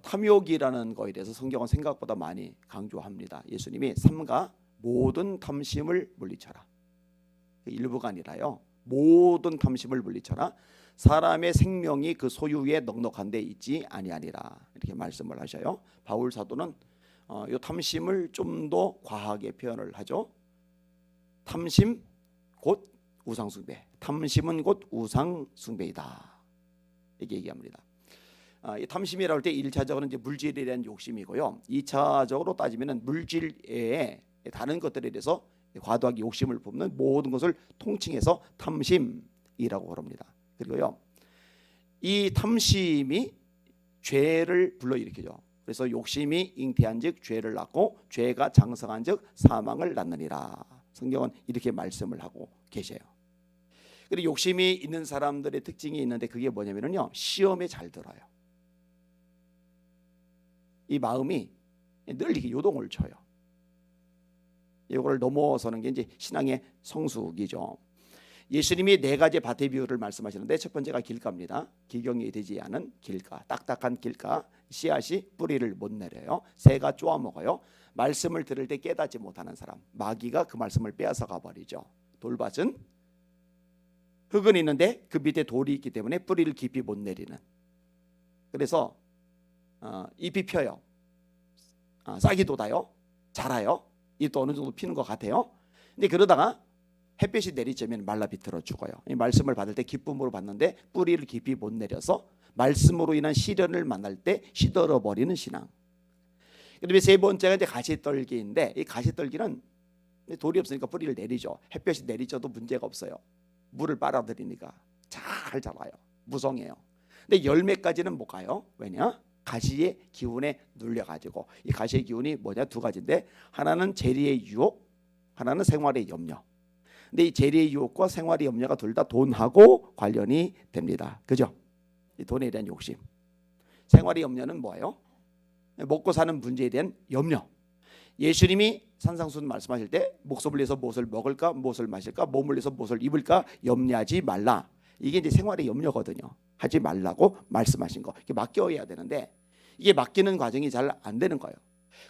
탐욕이라는 거에 대해서 성경은 생각보다 많이 강조합니다. 예수님이 삼가 모든 탐심을 물리쳐라. 일부가 아니라요. 모든 탐심을 물리쳐라. 사람의 생명이 그 소유에 넉넉한 데 있지 아니하니라. 이렇게 말씀을 하셔요. 바울 사도는 이 탐심을 좀 더 과하게 표현을 하죠. 탐심 곧 우상숭배. 탐심은 곧 우상숭배이다. 이렇게 얘기합니다. 이 탐심이라고 할 때 1차적으로 이제 물질에 대한 욕심이고요. 2차적으로 따지면은 물질 외에 다른 것들에 대해서 과도하게 욕심을 품는 모든 것을 통칭해서 탐심이라고 그럽니다. 그리고요, 이 탐심이 죄를 불러일으키죠. 그래서 욕심이 잉태한즉 죄를 낳고 죄가 장성한즉 사망을 낳느니라. 성경은 이렇게 말씀을 하고 계셔요. 그리고 욕심이 있는 사람들의 특징이 있는데 그게 뭐냐면요, 시험에 잘 들어요. 이 마음이 늘 이렇게 요동을 쳐요. 이걸 넘어서는 게 이제 신앙의 성숙이죠. 예수님이 네 가지 밭의 비유를 말씀하시는데 첫 번째가 길가입니다. 기경이 되지 않은 길가, 딱딱한 길가, 씨앗이 뿌리를 못 내려요. 새가 쪼아 먹어요. 말씀을 들을 때 깨닫지 못하는 사람, 마귀가 그 말씀을 빼앗아 가버리죠. 돌밭은 흙은 있는데 그 밑에 돌이 있기 때문에 뿌리를 깊이 못 내리는. 그래서 잎이 펴요. 싹이 돋아요. 자라요. 잎도 어느 정도 피는 것 같아요. 근데 그러다가 햇볕이 내리쬐면 말라 비틀어 죽어요. 이 말씀을 받을 때 기쁨으로 받는데 뿌리를 깊이 못 내려서 말씀으로 인한 시련을 만날 때 시들어 버리는 신앙. 그다음에 세 번째가 이제 가시떨기인데 이 가시떨기는 돌이 없으니까 뿌리를 내리죠. 햇볕이 내리쬐도 문제가 없어요. 물을 빨아들이니까 잘 자라요. 무성해요. 근데 열매까지는 못 가요. 왜냐? 가시의 기운에 눌려가지고. 이 가시의 기운이 뭐냐? 두 가지인데 하나는 재리의 유혹, 하나는 생활의 염려. 근데 이 재리의 유혹과 생활의 염려가 둘 다 돈하고 관련이 됩니다. 그죠? 이 돈에 대한 욕심. 생활의 염려는 뭐예요? 먹고 사는 문제에 대한 염려. 예수님이 산상수훈 말씀하실 때 목숨을 위해서 무엇을 먹을까, 무엇을 마실까, 몸을 위해서 무엇을 입을까 염려하지 말라. 이게 이제 생활의 염려거든요. 하지 말라고 말씀하신 거. 이게 맡겨야 되는데 이게 맡기는 과정이 잘 안 되는 거예요.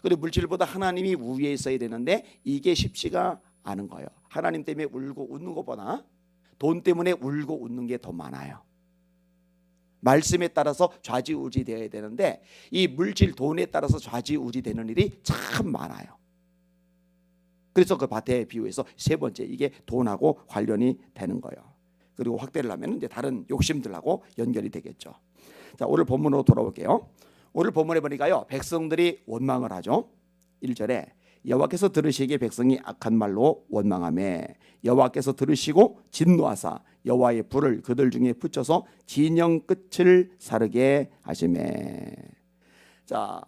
그리고 물질보다 하나님이 우위에 있어야 되는데 이게 쉽지가 않은 거예요. 하나님 때문에 울고 웃는 것보다 돈 때문에 울고 웃는 게 더 많아요. 말씀에 따라서 좌지우지 되어야 되는데 이 물질 돈에 따라서 좌지우지 되는 일이 참 많아요. 그래서 그 밭의 비유에서 세 번째 이게 돈하고 관련이 되는 거예요. 그리고 확대를 하면 이제 다른 욕심들하고 연결이 되겠죠. 자, 오늘 본문으로 돌아올게요. 오늘 본문에 보니까요, 백성들이 원망을 하죠. 1절에 여호와께서 들으시기에 백성이 악한 말로 원망하매 여호와께서 들으시고 진노하사 여호와의 불을 그들 중에 붙여서 진영 끝을 사르게 하시매. 자,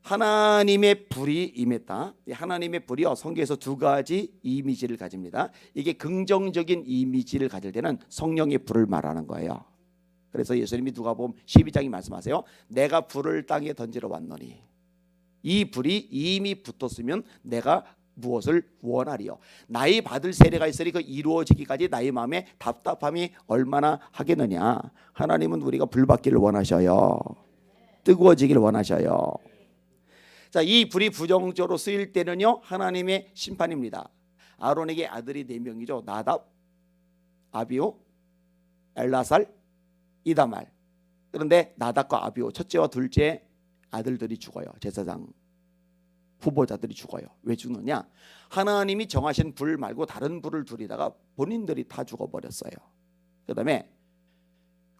하나님의 불이 임했다. 하나님의 불이요, 성경에서 두 가지 이미지를 가집니다. 이게 긍정적인 이미지를 가질 때는 성령의 불을 말하는 거예요. 그래서 예수님이 누가복음 12장이 말씀하세요. 내가 불을 땅에 던지러 왔노니 이 불이 이미 붙었으면 내가 무엇을 원하리요. 나의 받을 세례가 있으니 그 이루어지기까지 나의 마음에 답답함이 얼마나 하겠느냐. 하나님은 우리가 불 받기를 원하셔요. 뜨거워지기를 원하셔요. 자, 이 불이 부정적으로 쓰일 때는요, 하나님의 심판입니다. 아론에게 아들이 4명이죠. 나답, 아비오, 엘라살, 이다말. 그런데 나답과 아비오, 첫째와 둘째 아들들이 죽어요. 제사장 후보자들이 죽어요. 왜 죽느냐? 하나님이 정하신 불 말고 다른 불을 두리다가 본인들이 다 죽어버렸어요. 그 다음에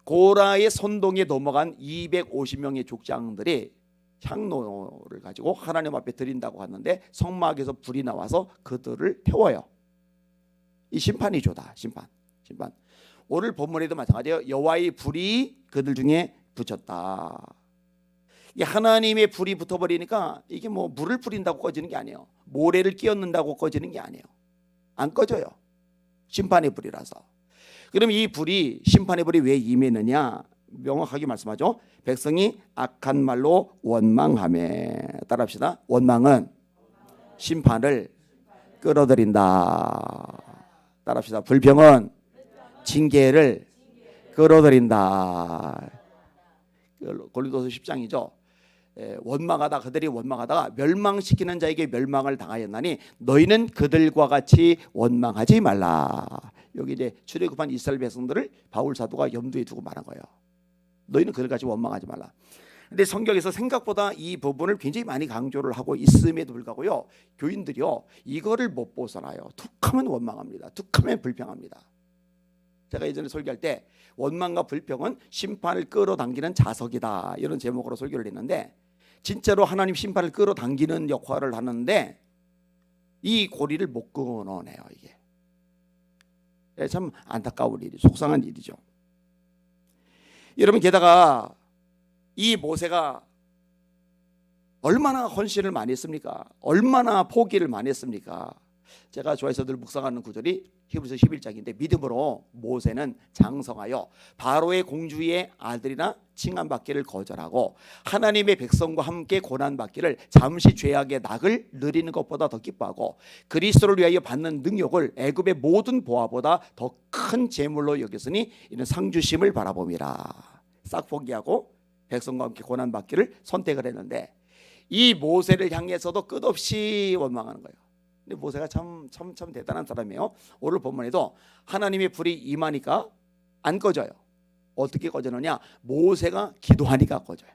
고라의 선동에 넘어간 250명의 족장들이 향로를 가지고 하나님 앞에 드린다고 하는데 성막에서 불이 나와서 그들을 태워요. 이 심판이죠. 다 심판. 오늘 본문에도 마찬가지예요. 여호와의 불이 그들 중에 붙였다. 이게 하나님의 불이 붙어버리니까 이게 뭐 물을 뿌린다고 꺼지는 게 아니에요. 모래를 끼얹는다고 꺼지는 게 아니에요. 안 꺼져요. 심판의 불이라서. 그럼 이 불이, 심판의 불이 왜 임했느냐? 명확하게 말씀하죠. 백성이 악한 말로 원망하며. 따라합시다. 원망은 심판을 끌어들인다. 따라합시다. 불평은 징계를 끌어들인다. 고린도서 10장이죠. 원망하다 그들이 원망하다가 멸망시키는 자에게 멸망을 당하였나니 너희는 그들과 같이 원망하지 말라. 여기 이제 출애굽한 이스라엘 백성들을 바울 사도가 염두에 두고 말한 거예요. 너희는 그들과 같이 원망하지 말라. 근데 성경에서 생각보다 이 부분을 굉장히 많이 강조를 하고 있음에도 불구하고요, 교인들이요 이거를 못 벗어나요. 툭하면 원망합니다. 툭하면 불평합니다. 제가 예전에 설교할 때 원망과 불평은 심판을 끌어당기는 자석이다 이런 제목으로 설교를 했는데, 진짜로 하나님 심판을 끌어당기는 역할을 하는데 이 고리를 못 끊어내요. 이게 참 안타까운 일이죠. 속상한 일이죠. 여러분, 게다가 이 모세가 얼마나 헌신을 많이 했습니까? 얼마나 포기를 많이 했습니까? 제가 좋아해서 늘 묵상하는 구절이 히브리서 11장인데, 믿음으로 모세는 장성하여 바로의 공주의 아들이나 칭함받기를 거절하고 하나님의 백성과 함께 고난받기를 잠시 죄악의 낙을 누리는 것보다 더 기뻐하고 그리스도를 위하여 받는 능력을 애굽의 모든 보화보다 더 큰 재물로 여겼으니 이는 상주심을 바라봄이라. 싹 포기하고 백성과 함께 고난받기를 선택을 했는데, 이 모세를 향해서도 끝없이 원망하는 거예요. 근데 모세가 참 대단한 사람이에요. 오늘 본문에도 하나님의 불이 임하니까 안 꺼져요. 어떻게 꺼지느냐? 모세가 기도하니까 꺼져요.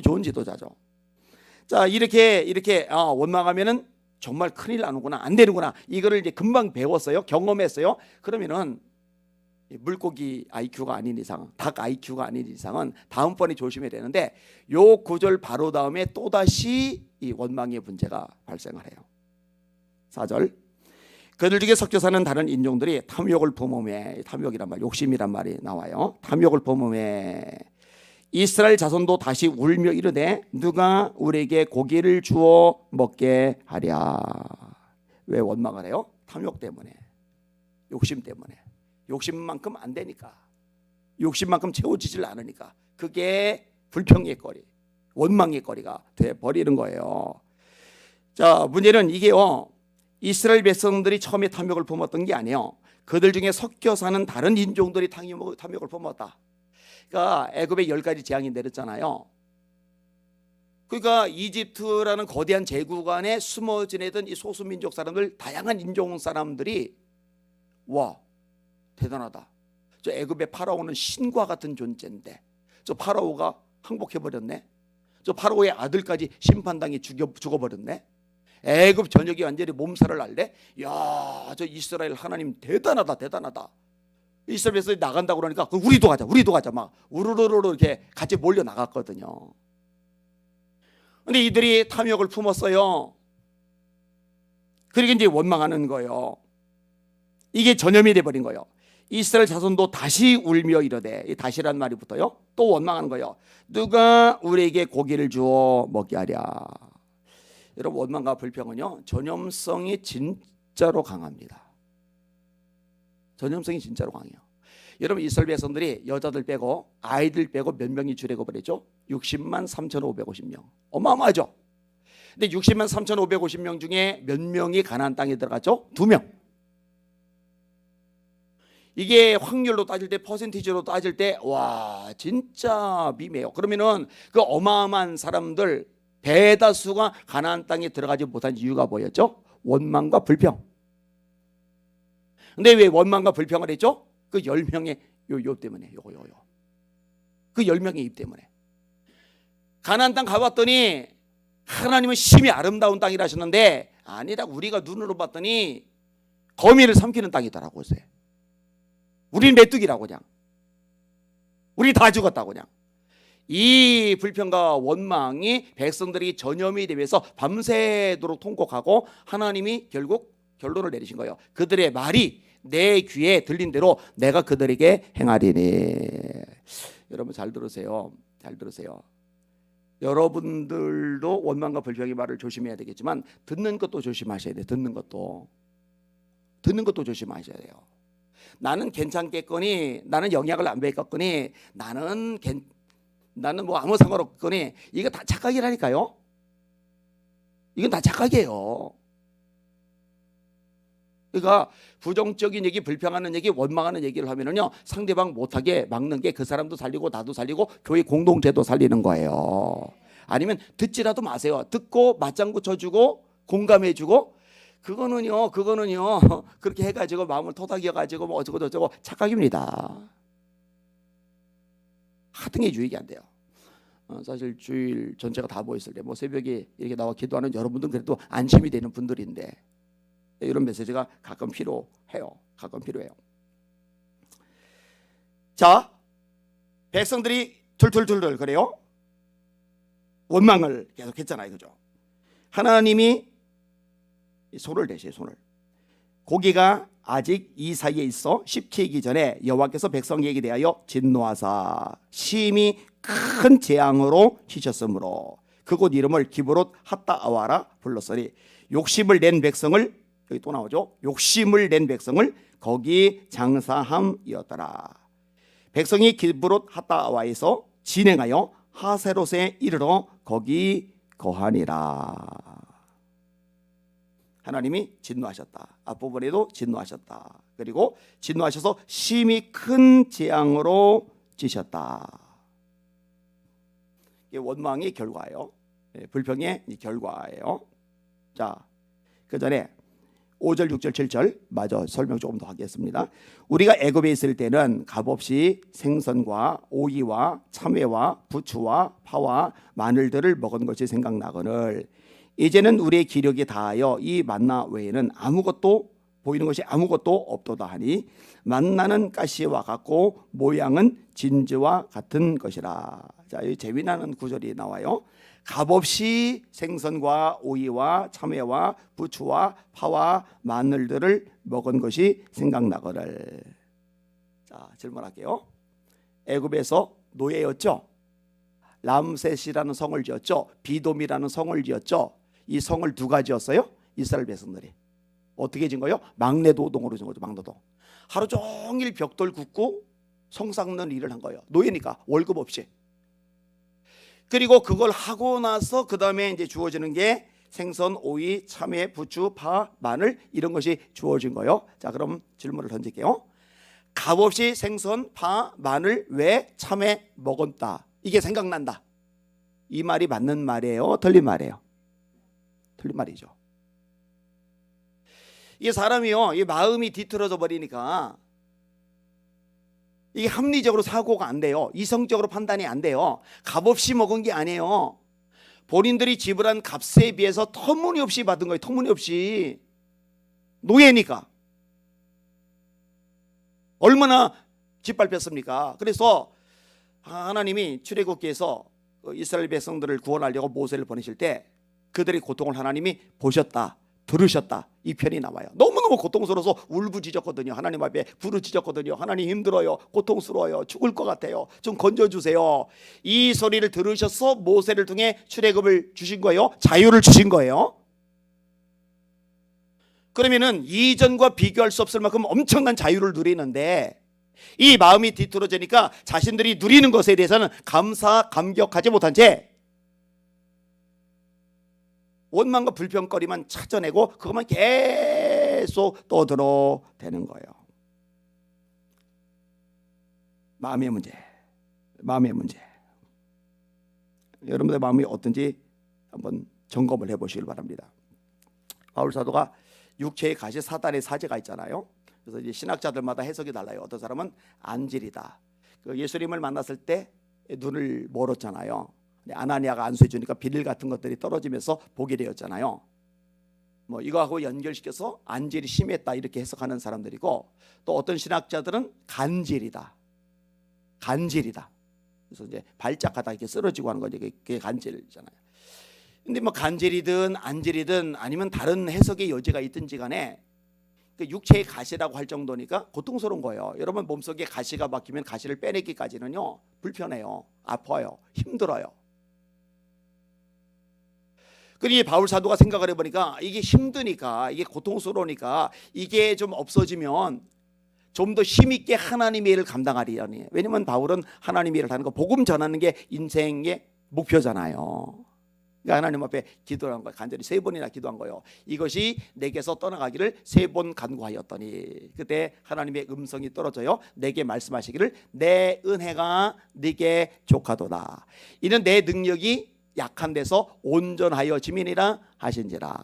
좋은 지도자죠. 자, 이렇게 원망하면은 정말 큰일 나는구나, 안 되는구나, 이거를 이제 금방 배웠어요. 경험했어요. 그러면은 물고기 IQ가 아닌 이상, 닭 IQ가 아닌 이상은 다음번에 조심해야 되는데, 요 구절 바로 다음에 또다시 이 원망의 문제가 발생을 해요. 4절, 그들 중에 섞여 사는 다른 인종들이 탐욕을 품음에, 탐욕이란 말, 욕심이란 말이 나와요. 탐욕을 품음에 이스라엘 자손도 다시 울며 이르되 누가 우리에게 고기를 주어 먹게 하랴. 왜 원망을 해요? 탐욕 때문에, 욕심 때문에. 욕심만큼 안 되니까, 욕심만큼 채워지질 않으니까 그게 불평의 거리, 원망의 거리가 돼버리는 거예요. 자, 문제는 이게요, 이스라엘 백성들이 처음에 탐욕을 품었던 게 아니에요. 그들 중에 섞여 사는 다른 인종들이 탐욕을 품었다. 그러니까 애굽에 10가지 재앙이 내렸잖아요. 그러니까 이집트라는 거대한 제국 안에 숨어 지내던 이 소수민족 사람들, 다양한 인종 사람들이 와, 대단하다. 저 애굽의 파라오는 신과 같은 존재인데 저 파라오가 항복해버렸네. 저 파라오의 아들까지 심판당해 죽어버렸네. 애굽 전역이 완전히 몸살을 앓네. 야, 저 이스라엘 하나님 대단하다. 이스라엘에서 나간다고 그러니까 우리도 가자 막 우르르르 이렇게 같이 몰려 나갔거든요. 근데 이들이 탐욕을 품었어요. 그러니까 이제 원망하는 거예요. 이게 전염이 돼버린 거예요. 이스라엘 자손도 다시 울며 이르되, 이 다시란 말이 붙어요. 또 원망하는 거예요. 누가 우리에게 고기를 주어 먹게 하랴. 여러분, 원망과 불평은요 전염성이 진짜로 강합니다. 전염성이 진짜로 강해요. 여러분, 이스라엘 백성들이 여자들 빼고 아이들 빼고 몇 명이 출애굽했죠? 60만 3,550명. 어마어마하죠. 근데 60만 3,550명 중에 몇 명이 가나안 땅에 들어갔죠? 2명. 이게 확률로 따질 때, 퍼센티지로 따질 때, 와, 진짜 미미해요. 그러면은 그 어마어마한 사람들 대다수가 가나안 땅에 들어가지 못한 이유가 뭐였죠? 원망과 불평. 근데 왜 원망과 불평을 했죠? 그 10명의 요 때문에, 요거. 그 10명의 입 때문에. 가나안 땅 가봤더니 하나님은 심히 아름다운 땅이라 하셨는데, 아니다, 우리가 눈으로 봤더니 거미를 삼키는 땅이더라고요. 우리는 메뚜기라고, 그냥 우리 다 죽었다고. 그냥 이 불평과 원망이 백성들이 전염이 되면서 밤새도록 통곡하고 하나님이 결국 결론을 내리신 거예요. 그들의 말이 내 귀에 들린 대로 내가 그들에게 행하리니. 여러분, 잘 들으세요. 여러분들도 원망과 불평의 말을 조심해야 되겠지만 듣는 것도 조심하셔야 돼요. 듣는 것도 조심하셔야 돼요. 나는 괜찮겠거니, 나는 영약을 안 배웠거니, 나는 뭐 아무 상관없거니, 이거 다 착각이라니까요. 이건 다 착각이에요. 그러니까 부정적인 얘기, 불평하는 얘기, 원망하는 얘기를 하면은요 상대방 못하게 막는 게 그 사람도 살리고 나도 살리고 교회 공동체도 살리는 거예요. 아니면 듣지라도 마세요. 듣고 맞장구 쳐주고 공감해주고 그거는요 그렇게 해가지고 마음을 토닥여가지고 뭐 어쩌고 저쩌고 착각입니다. 하등의 유익이 안 돼요. 사실 주일 전체가 다 모였을 때 뭐 새벽에 이렇게 나와 기도하는 여러분들은 그래도 안심이 되는 분들인데 이런 메시지가 가끔 필요해요. 가끔 필요해요. 자, 백성들이 툴툴툴툴 그래요. 원망을 계속했잖아요, 그죠? 하나님이 손을 대세요, 손을. 고기가 아직 이 사이에 있어 식히기 전에 여호와께서 백성에게 대하여 진노하사 심히 큰 재앙으로 치셨으므로 그곳 이름을 기브롯 핫다아와라 불렀으니 욕심을 낸 백성을 여기 또 나오죠. 욕심을 낸 백성을 거기 장사함이었더라. 백성이 기브롯 핫다아와에서 진행하여 하세롯에 이르러 거기 거하니라. 하나님이 진노하셨다. 앞부분에도 진노하셨다. 그리고 진노하셔서 심히 큰 재앙으로 지셨다. 이게 원망의 결과예요. 불평의 결과예요. 자, 그 전에 5절, 6절, 7절 마저 설명 조금 더 하겠습니다. 우리가 애굽에 있을 때는 값없이 생선과 오이와 참외와 부추와 파와 마늘들을 먹은 것이 생각나거늘 이제는 우리의 기력이 다하여 이 만나 외에는 아무것도 보이는 것이 아무것도 없도다 하니 만나는 가시와 같고 모양은 진주와 같은 것이라. 자, 여기 재미나는 구절이 나와요. 값없이 생선과 오이와 참외와 부추와 파와 마늘들을 먹은 것이 생각나거늘. 자, 질문할게요. 애굽에서 노예였죠. 람셋이라는 성을 지었죠. 비돔이라는 성을 지었죠. 이 성을 누가 지었어요? 이스라엘 백성들이. 어떻게 지은 거예요? 막내노동으로 지은 거죠. 막내노동. 하루 종일 벽돌 굽고 성 쌓는 일을 한 거예요. 노예니까 월급 없이. 그리고 그걸 하고 나서 그 다음에 이제 주어지는 게 생선, 오이, 참외, 부추, 파, 마늘 이런 것이 주어진 거예요. 자, 그럼 질문을 던질게요. 값없이 생선, 파, 마늘, 왜 참외 먹었다. 이게 생각난다. 이 말이 맞는 말이에요? 틀린 말이에요? 틀린 말이죠. 이게 사람이요, 이 마음이 뒤틀어져 버리니까 이게 합리적으로 사고가 안 돼요. 이성적으로 판단이 안 돼요. 값없이 먹은 게 아니에요. 본인들이 지불한 값에 비해서 터무니없이 받은 거예요. 터무니없이. 노예니까. 얼마나 짓밟혔습니까? 그래서 하나님이 출애굽기에서 이스라엘 백성들을 구원하려고 모세를 보내실 때 그들의 고통을 하나님이 보셨다, 들으셨다, 이 편이 나와요. 너무너무 고통스러워서 울부짖었거든요. 하나님 앞에 부르짖었거든요. 하나님 힘들어요, 고통스러워요, 죽을 것 같아요, 좀 건져주세요. 이 소리를 들으셔서 모세를 통해 출애굽을 주신 거예요. 자유를 주신 거예요. 그러면은 이전과 비교할 수 없을 만큼 엄청난 자유를 누리는데 이 마음이 뒤틀어지니까 자신들이 누리는 것에 대해서는 감격하지 못한 채 원망과 불평거리만 찾아내고 그것만 계속 떠들어대는 거예요. 마음의 문제, 마음의 문제. 여러분의 마음이 어떤지 한번 점검을 해보시길 바랍니다. 바울 사도가 육체의 가시 사단의 사제가 있잖아요. 그래서 이제 신학자들마다 해석이 달라요. 어떤 사람은 안질이다. 그 예수님을 만났을 때 눈을 멀었잖아요. 아나니아가 안수해 주니까 비늘 같은 것들이 떨어지면서 보게 되었잖아요. 뭐 이거하고 연결시켜서 안질이 심했다 이렇게 해석하는 사람들이고, 또 어떤 신학자들은 간질이다. 간질이다. 그래서 이제 발작하다 이렇게 쓰러지고 하는 거죠. 그게 간질이잖아요. 근데 뭐 간질이든 안질이든 아니면 다른 해석의 여지가 있든지 간에 그 육체의 가시라고 할 정도니까 고통스러운 거예요. 여러분 몸속에 가시가 박히면 가시를 빼내기까지는요 불편해요, 아파요, 힘들어요. 그러니 바울 사도가 생각을 해보니까 이게 힘드니까, 이게 고통스러우니까 이게 좀 없어지면 좀 더 힘있게 하나님의 일을 감당하리라니. 왜냐면 바울은 하나님의 일을 하는 거, 복음 전하는 게 인생의 목표잖아요. 그러니까 하나님 앞에 기도한 거예요. 간절히 3번이나 기도한 거예요. 이것이 내게서 떠나가기를 3번 간구하였더니 그때 하나님의 음성이 떨어져요. 내게 말씀하시기를 내 은혜가 네게 족하도다. 이는 내 능력이 약한 데서 온전하여 지민이라 하신지라.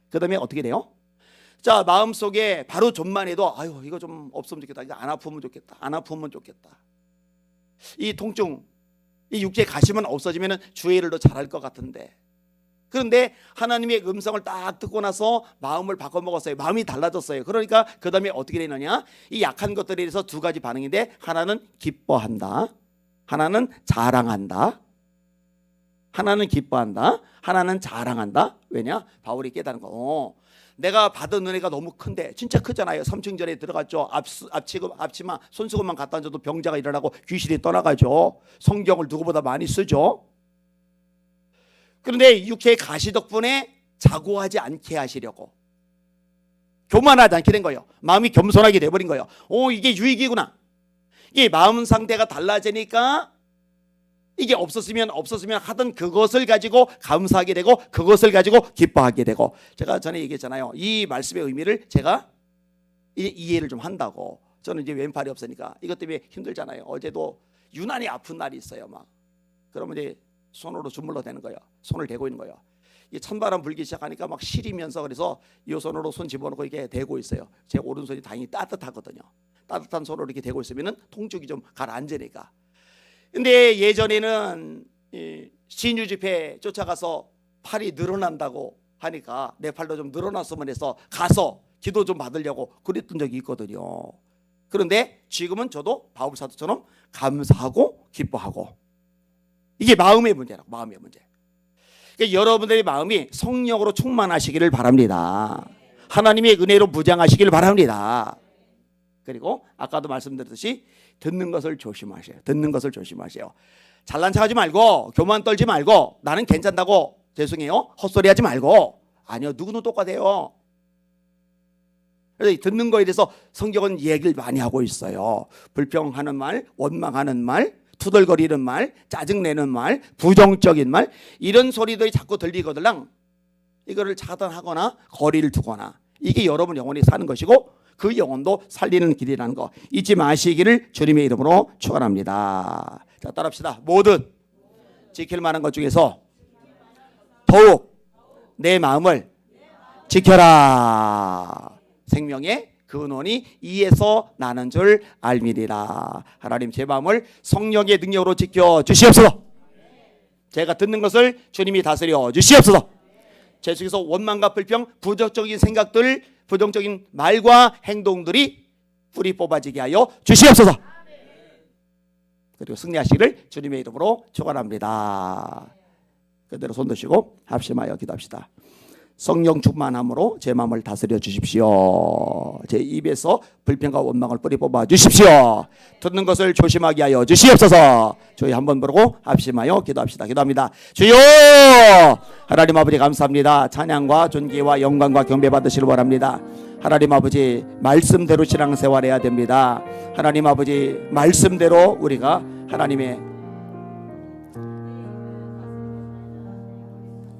그 다음에 어떻게 돼요? 자, 마음속에 바로 좀만 해도 아유 이거 좀 없으면 좋겠다. 이거 안 아프면 좋겠다. 안 아프면 좋겠다. 이 통증, 이 육체 가시면 없어지면 주의 일을 더 잘할 것 같은데, 그런데 하나님의 음성을 딱 듣고 나서 마음을 바꿔먹었어요. 마음이 달라졌어요. 그러니까 그 다음에 어떻게 되느냐, 이 약한 것들에 대해서 2가지 반응인데, 하나는 기뻐한다, 하나는 자랑한다. 하나는 기뻐한다, 하나는 자랑한다. 왜냐? 바울이 깨달은 거, 내가 받은 은혜가 너무 큰데, 진짜 크잖아요. 3층 전에 들어갔죠. 앞치마 손수건만 갖다 얹어도 병자가 일어나고 귀신이 떠나가죠. 성경을 누구보다 많이 쓰죠. 그런데 육체의 가시 덕분에 자고하지 않게 하시려고, 교만하지 않게 된 거예요. 마음이 겸손하게 돼버린 거예요. 이게 유익이구나. 이게 마음 상태가 달라지니까 이게 없었으면 하던 그것을 가지고 감사하게 되고, 그것을 가지고 기뻐하게 되고. 제가 전에 얘기했잖아요. 이 말씀의 의미를 제가 이해를 좀 한다고. 저는 이제 왼팔이 없으니까 이것 때문에 힘들잖아요. 어제도 유난히 아픈 날이 있어요. 막 그러면 이제 손으로 주물러 대는 거예요. 손을 대고 있는 거예요. 이 찬바람 불기 시작하니까 막 시리면서, 그래서 이 손으로 손 집어넣고 이렇게 대고 있어요. 제 오른손이 다행히 따뜻하거든요. 따뜻한 손으로 이렇게 대고 있으면 통증이 좀 가라앉으니까. 근데 예전에는 신유 집회 쫓아가서 팔이 늘어난다고 하니까 내 팔도 좀 늘어났으면 해서 가서 기도 좀 받으려고 그랬던 적이 있거든요. 그런데 지금은 저도 바울 사도처럼 감사하고 기뻐하고, 이게 마음의 문제라고. 마음의 문제. 그러니까 여러분들의 마음이 성령으로 충만하시기를 바랍니다. 하나님의 은혜로 무장하시기를 바랍니다. 그리고 아까도 말씀드렸듯이 듣는 것을 조심하세요. 듣는 것을 조심하세요. 잘난 척하지 말고, 교만 떨지 말고, 나는 괜찮다고 죄송해요 헛소리하지 말고. 아니요, 누구는 똑같아요. 그래서 듣는 거에 대해서 성경은 얘기를 많이 하고 있어요. 불평하는 말, 원망하는 말, 투덜거리는 말, 짜증내는 말, 부정적인 말, 이런 소리들이 자꾸 들리거들랑 이거를 차단하거나 거리를 두거나, 이게 여러분 영혼이 사는 것이고 그 영혼도 살리는 길이라는 거 잊지 마시기를 주님의 이름으로 축원합니다. 자, 따라합시다. 모든 지킬 만한 것 중에서 더욱 내 마음을 지켜라. 생명의 근원이 이에서 나는 줄 알미리라. 하나님, 제 마음을 성령의 능력으로 지켜 주시옵소서. 제가 듣는 것을 주님이 다스려 주시옵소서. 제 속에서 원망과 불평, 부정적인 생각들, 부정적인 말과 행동들이 뿌리 뽑아지게 하여 주시옵소서. 그리고 승리하시기를 주님의 이름으로 축원합니다. 그대로 손 드시고 합심하여 기도합시다. 성령 충만함으로 제 마음을 다스려 주십시오. 제 입에서 불평과 원망을 뿌리 뽑아 주십시오. 듣는 것을 조심하게 하여 주시옵소서. 저희 한번 부르고 합심하여 기도합시다. 기도합니다. 주여, 하나님 아버지 감사합니다. 찬양과 존귀와 영광과 경배 받으시길 바랍니다. 하나님 아버지, 말씀대로 신앙생활해야 됩니다. 하나님 아버지, 말씀대로 우리가 하나님의